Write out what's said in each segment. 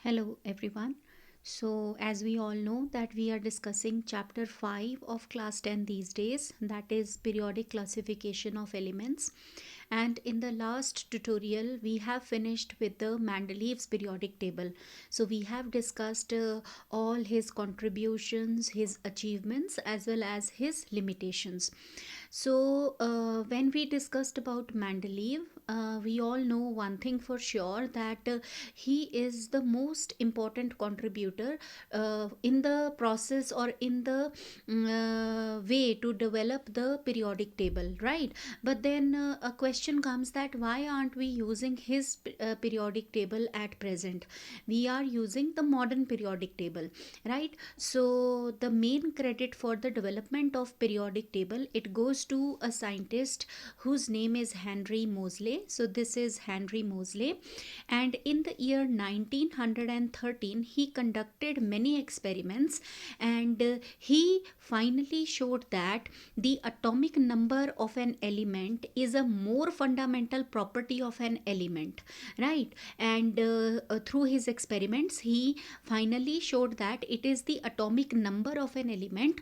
Hello everyone. So as we all know that we are discussing chapter 5 of class 10 these days, that is periodic classification of elements. And in the last tutorial we have finished with the Mendeleev's periodic table. So we have discussed all his contributions, his achievements as well as his limitations. So, when we discussed about Mendeleev, we all know one thing for sure that he is the most important contributor in the process or in the way to develop the periodic table, right? But then a question comes that why aren't we using his periodic table at present? We are using the modern periodic table, right? So the main credit for the development of periodic table, it goes to a scientist whose name is Henry Moseley. So this is Henry Moseley, and in the year 1913 he conducted many experiments, and he finally showed that the atomic number of an element is a more fundamental property of an element, right? And through his experiments he finally showed that it is the atomic number of an element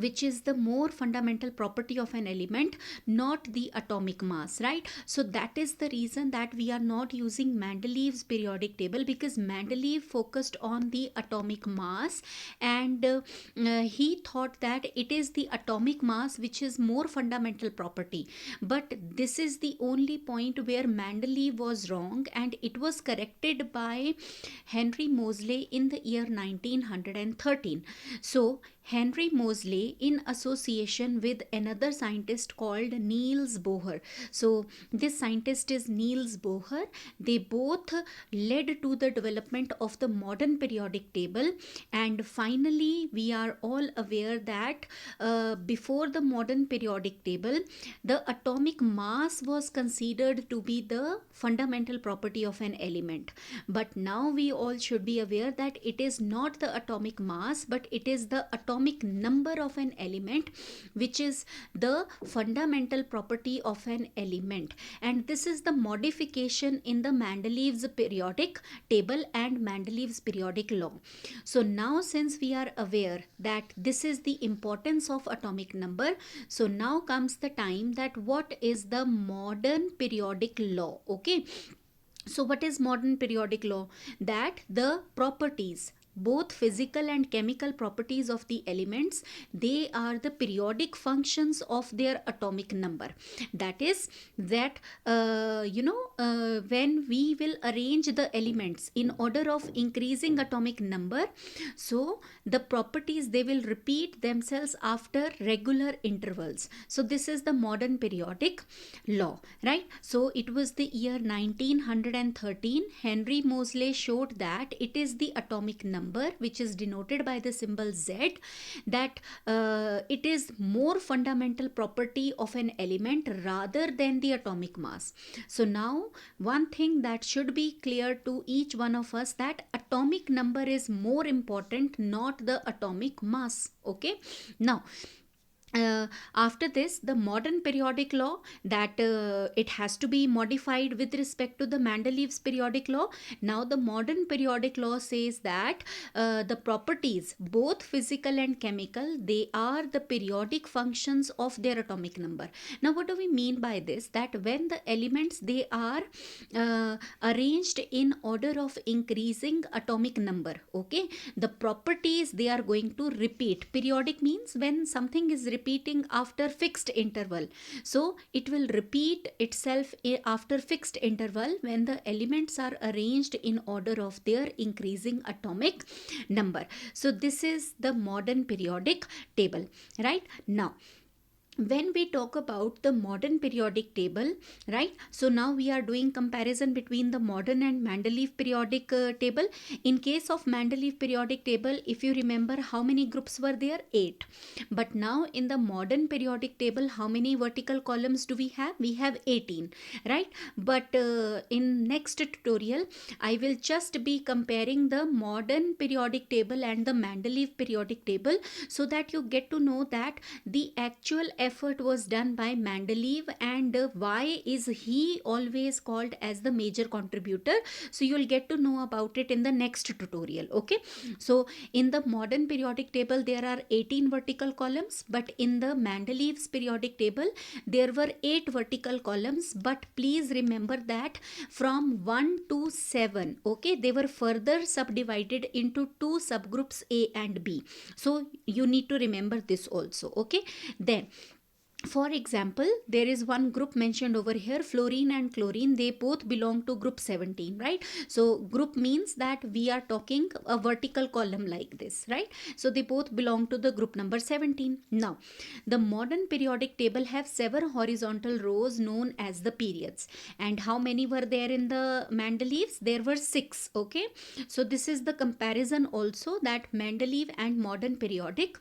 which is the more fundamental property of an element, not the atomic mass, right? So that is the reason that we are not using Mendeleev's periodic table, because Mendeleev focused on the atomic mass, and he thought that it is the atomic mass which is more fundamental property. But this is the only point where Mendeleev was wrong, and it was corrected by Henry Moseley in the year 1913. So Henry Moseley, in association with another scientist called Niels Bohr. So, this scientist is Niels Bohr. They both led to the development of the modern periodic table. And finally, we are all aware that before the modern periodic table, the atomic mass was considered to be the fundamental property of an element. But now we all should be aware that it is not the atomic mass, but it is the atomic number of an element which is the fundamental property of an element. And this is the modification in the Mendeleev's periodic table and Mendeleev's periodic law. So now, since we are aware that this is the importance of atomic number, so now comes the time that what is the modern periodic law. Okay, so what is modern periodic law? That the properties, both physical and chemical properties of the elements, they are the periodic functions of their atomic number. That is that when we will arrange the elements in order of increasing atomic number, so the properties, they will repeat themselves after regular intervals. So this is the modern periodic law, right? So it was the year 1913. Henry Moseley showed that it is the atomic number which is denoted by the symbol Z, that it is more fundamental property of an element rather than the atomic mass. So now one thing that should be clear to each one of us, that atomic number is more important, not the atomic mass. Okay, now after this, the modern periodic law, that it has to be modified with respect to the Mendeleev's periodic law. Now the modern periodic law says that the properties, both physical and chemical, they are the periodic functions of their atomic number. Now what do we mean by this? That when the elements, they are arranged in order of increasing atomic number, okay, the properties, they are going to repeat. Periodic means when something is repeating after fixed interval, so it will repeat itself after fixed interval when the elements are arranged in order of their increasing atomic number. So this is the modern periodic table, right? Now when we talk about the modern periodic table, right, so now we are doing comparison between the modern and Mendeleev periodic table. In case of Mendeleev periodic table, if you remember, how many groups were there? 8. But now in the modern periodic table, how many vertical columns do we have? We have 18, right? But in next tutorial I will just be comparing the modern periodic table and the Mendeleev periodic table, so that you get to know that the actual effort was done by Mendeleev, and why is he always called as the major contributor? So you'll get to know about it in the next tutorial. Okay, so in the modern periodic table there are 18 vertical columns, but in the Mendeleev's periodic table there were 8 vertical columns. But please remember that from 1 to 7, okay, they were further subdivided into two subgroups, A and B. So you need to remember this also. Okay, then for example, there is one group mentioned over here, fluorine and chlorine. They both belong to group 17, right? So group means that we are talking a vertical column like this, right? So they both belong to the group number 17. Now, the modern periodic table have 7 horizontal rows known as the periods. And how many were there in the Mendeleev's? There were 6, okay? So this is the comparison also, that Mendeleev and modern periodic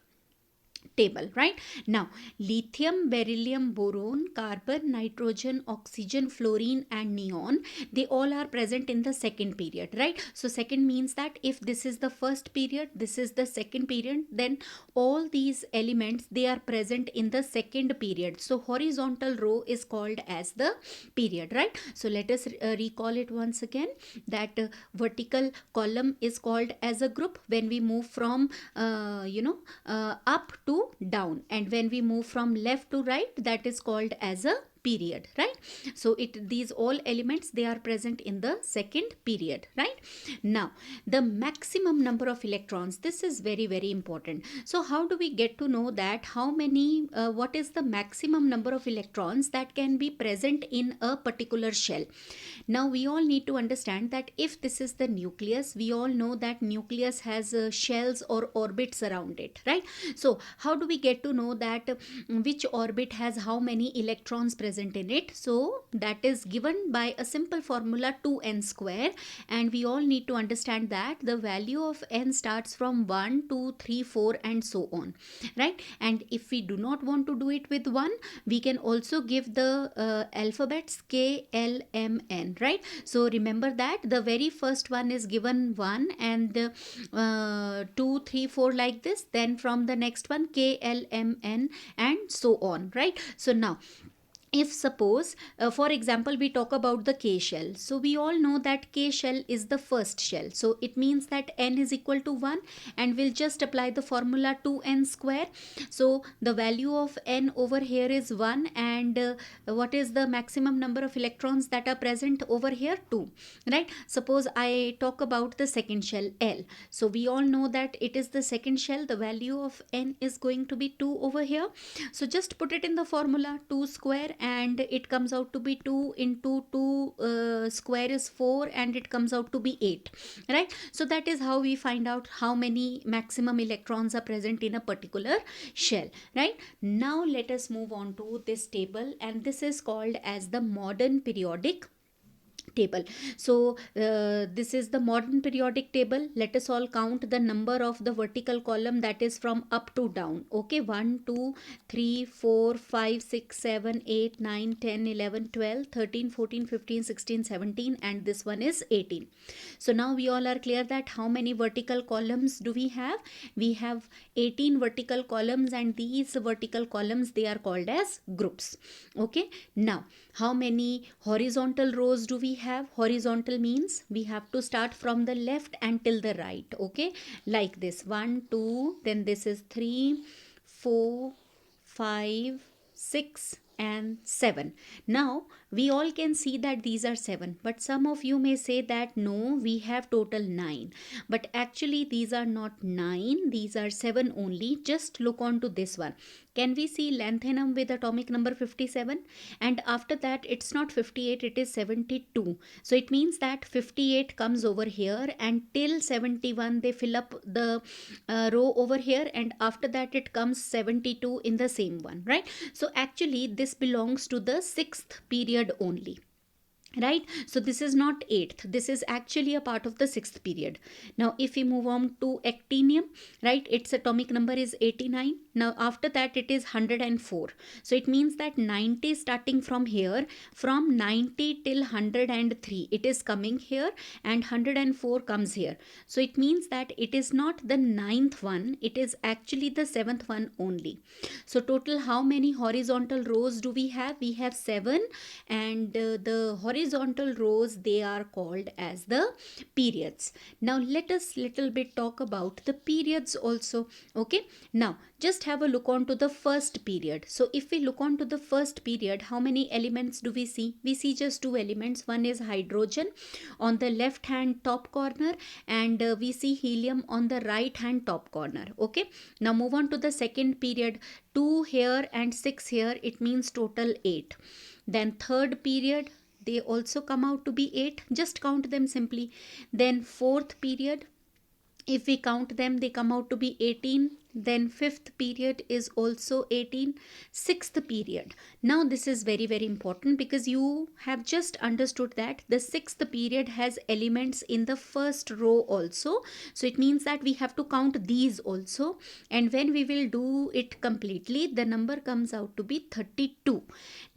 table. Right now, lithium, beryllium, boron, carbon, nitrogen, oxygen, fluorine and neon, they all are present in the second period. Right, so second means that if this is the first period, this is the second period, then all these elements, they are present in the second period. So horizontal row is called as the period. Right, so let us recall it once again, that vertical column is called as a group when we move from up to down, and when we move from left to right, that is called as a period. Right, so these all elements, they are present in the second period. Right, now the maximum number of electrons, this is very very important. So how do we get to know that how many what is the maximum number of electrons that can be present in a particular shell? Now we all need to understand that if this is the nucleus, we all know that nucleus has shells or orbits around it. Right, so how do we get to know that which orbit has how many electrons present in it? So that is given by a simple formula, 2n square, and we all need to understand that the value of n starts from 1, 2, 3, 4 and so on. Right, and if we do not want to do it with 1, we can also give the alphabets K, L, M, N. Right, so remember that the very first one is given 1, and 2, 3, 4 like this, then from the next one K, L, M, N and so on. Right, so now if suppose for example we talk about the K shell, so we all know that K shell is the first shell, so it means that n is equal to 1, and we'll just apply the formula 2n square. So the value of n over here is 1, and what is the maximum number of electrons that are present over here? 2. Right, suppose I talk about the second shell, L, so we all know that it is the second shell, the value of n is going to be 2 over here. So just put it in the formula, 2 square, and it comes out to be 2 into 2 square is 4, and it comes out to be 8. Right, so that is how we find out how many maximum electrons are present in a particular shell. Right, now let us move on to this table, and this is called as the modern periodic table. So this is the modern periodic table. Let us all count the number of the vertical column, that is from up to down. Okay, 1, 2, 3, 4, 5, 6, 7, 8, 9, 10, 11, 12, 13, 14, 15, 16, 17, and this one is 18. So now we all are clear that how many vertical columns do we have? We have 18 vertical columns, and these vertical columns, they are called as groups. Okay, now how many horizontal rows do we have? Horizontal means we have to start from the left until the right. Okay, like this, 1, 2, then this is 3, 4, 5, 6 and 7. Now we all can see that these are 7, but some of you may say that no, we have total 9, but actually these are not 9, these are 7 only. Just look on to this one. Can we see lanthanum with atomic number 57? And after that, it's not 58, it is 72. So it means that 58 comes over here, and till 71 they fill up the row over here, and after that it comes 72 in the same one. Right, so actually this belongs to the 6th period only. right? So this is not eighth, this is actually a part of the sixth period. Now if we move on to actinium, right, its atomic number is 89. Now after that it is 104. So it means that 90 starting from here, from 90 till 103 it is coming here, and 104 comes here. So it means that it is not the ninth one, it is actually the seventh one only. So total how many horizontal rows do we have? We have 7, and the horizontal rows, they are called as the periods. Now let us little bit talk about the periods also. Okay, now just have a look on to the first period. So if we look on to the first period, how many elements do we see? We see just two elements. One is hydrogen on the left hand top corner, and we see helium on the right hand top corner. Okay, now move on to the second period. 2 here and 6 here, it means total 8. Then third period, they also come out to be 8. Just count them simply. Then fourth period, if we count them, they come out to be 18. Then fifth period is also 18. Sixth period, now this is very very important, because you have just understood that the sixth period has elements in the first row also. So it means that we have to count these also, and when we will do it completely, the number comes out to be 32.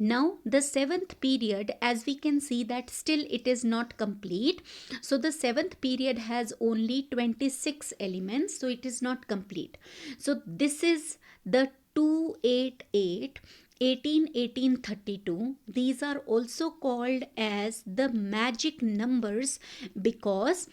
Now the seventh period, as we can see that still it is not complete. So the seventh period has only 26 elements, so it is not complete. So this is the 288, 18, 18, 32. These are also called as the magic numbers, because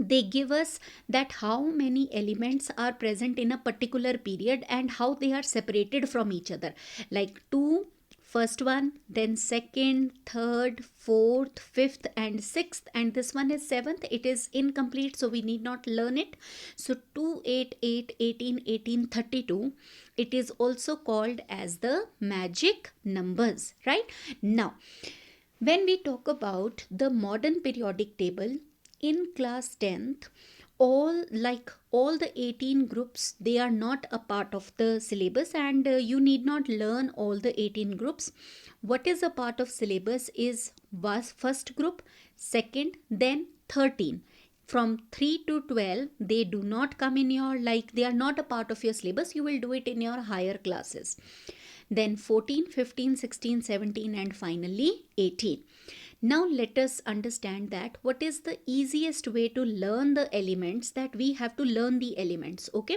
they give us that how many elements are present in a particular period and how they are separated from each other. Like 2, first one, then second, third, fourth, fifth and sixth, and this one is seventh. It is incomplete, so we need not learn it. So 2, 8, 8, 18, 18, 32, it is also called as the magic numbers, right? Now when we talk about the modern periodic table in class 10th, all the 18 groups, they are not a part of the syllabus, and you need not learn all the 18 groups. What is a part of syllabus is was first group, second, then 13. From 3 to 12, they do not come in your, like, they are not a part of your syllabus. You will do it in your higher classes. Then 14, 15, 16, 17 and finally 18. Now let us understand that what is the easiest way to learn the elements, that we have to learn the elements. Okay,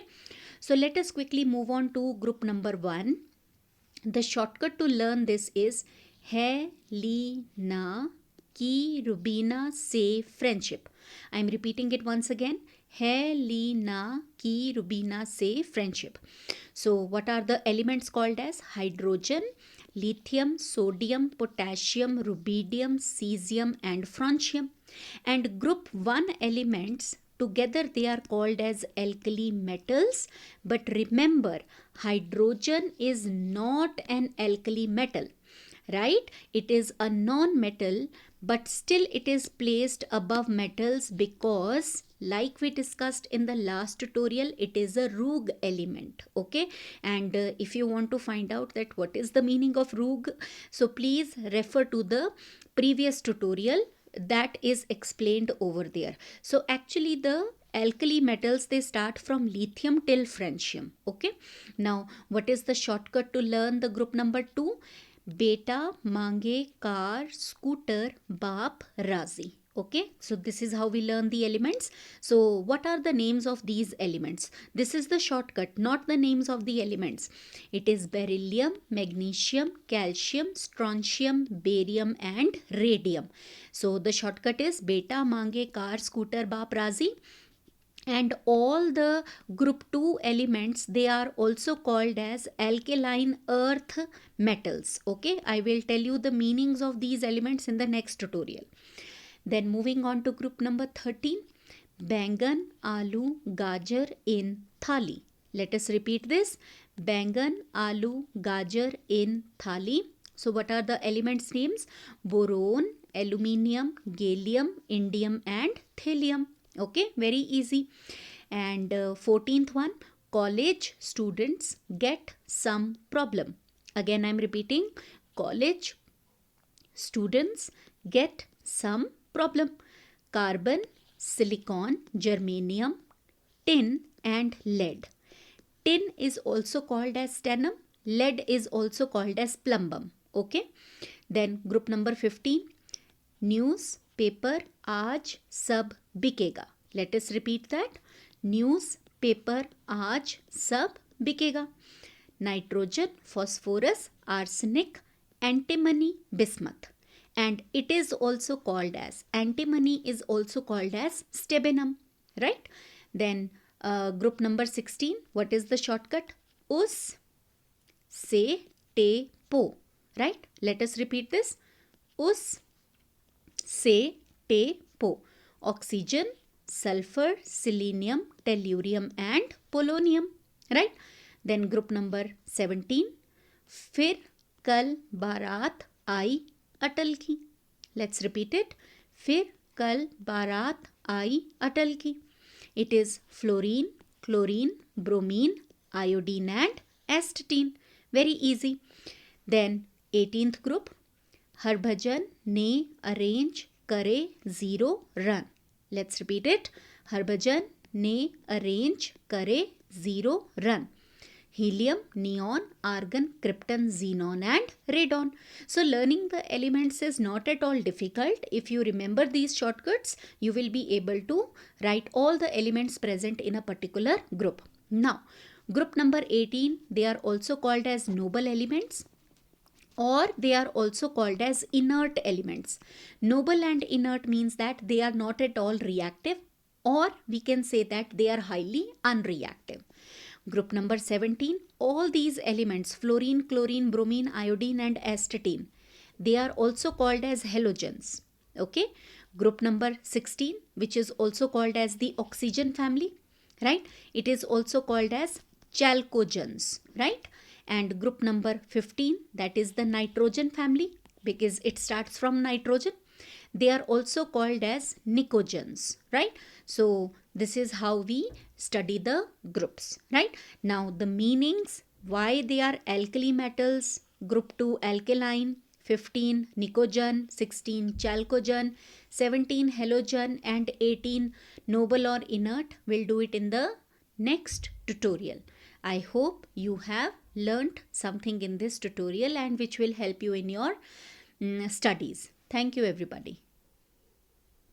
so let us quickly move on to group number 1. The shortcut to learn this is है लीना की रुबीना से friendship. I am repeating it once again. है लीना की रुबीना से friendship. So what are the elements called as? Hydrogen, lithium, sodium, potassium, rubidium, cesium and francium. And group 1 elements, together they are called as alkali metals. But remember, hydrogen is not an alkali metal, right? It is a non-metal, but still it is placed above metals because, like we discussed in the last tutorial, it is a Rug element. Okay, and if you want to find out that what is the meaning of Rug, so please refer to the previous tutorial that is explained over there. So actually the alkali metals, they start from lithium till francium. Okay, now what is the shortcut to learn the group number 2? Beta mange car scooter baap razi. Okay, so this is how we learn the elements. So what are the names of these elements? This is the shortcut, not the names of the elements. It is beryllium, magnesium, calcium, strontium, barium and radium. So the shortcut is beta mange car scooter baap razi. And all the group 2 elements, they are also called as alkaline earth metals. Okay, I will tell you the meanings of these elements in the next tutorial. Then moving on to group number 13, bangan, aloo, gajar in thali. Let us repeat this. Bangan, aloo, gajar in thali. So what are the elements names? Boron, aluminium, gallium, indium and thallium. Okay, very easy. And 14th one, college students get some problem. Again I am repeating, college students get some problem. Carbon, silicon, germanium, tin and lead. Tin is also called as stannum. Lead is also called as plumbum. Okay. Then group number 15. News paper आज सब बिकेगा. Let us repeat that. News paper आज सब बिकेगा. Nitrogen, phosphorus, arsenic, antimony, bismuth. And it is also called as, antimony is also called as stibinum. Right? Then group number 16. What is the shortcut? Us, se, te, po. Right? Let us repeat this. Us, se, te, po. Oxygen, sulfur, selenium, tellurium and polonium. Right? Then group number 17. फिर कल बारात आई अटल की. Let's repeat it. फिर कल बारात आई अटल की. It is fluorine, chlorine, bromine, iodine and astatine. Very easy. Then 18th group. Harbhajan ने arrange करे 0 run. Let's repeat it. Harbhajan ने अरेंज करे 0 run. Helium, neon, argon, krypton, xenon and radon. So learning the elements is not at all difficult. If you remember these shortcuts, you will be able to write all the elements present in a particular group. Now, group number 18, they are also called as noble elements, or they are also called as inert elements. Noble and inert means that they are not at all reactive, or we can say that they are highly unreactive. Group number 17, all these elements, fluorine, chlorine, bromine, iodine and astatine, they are also called as halogens. Okay. Group number 16, which is also called as the oxygen family, right? It is also called as chalcogens, right? And group number 15, that is the nitrogen family, because it starts from nitrogen. They are also called as nicogens, right? So this is how we study the groups, right? Now the meanings, why they are alkali metals. Group 2 alkaline, 15 nicogen, 16 chalcogen, 17 halogen and 18 noble or inert. We'll do it in the next tutorial. I hope you have learnt something in this tutorial and which will help you in your studies. Thank you everybody.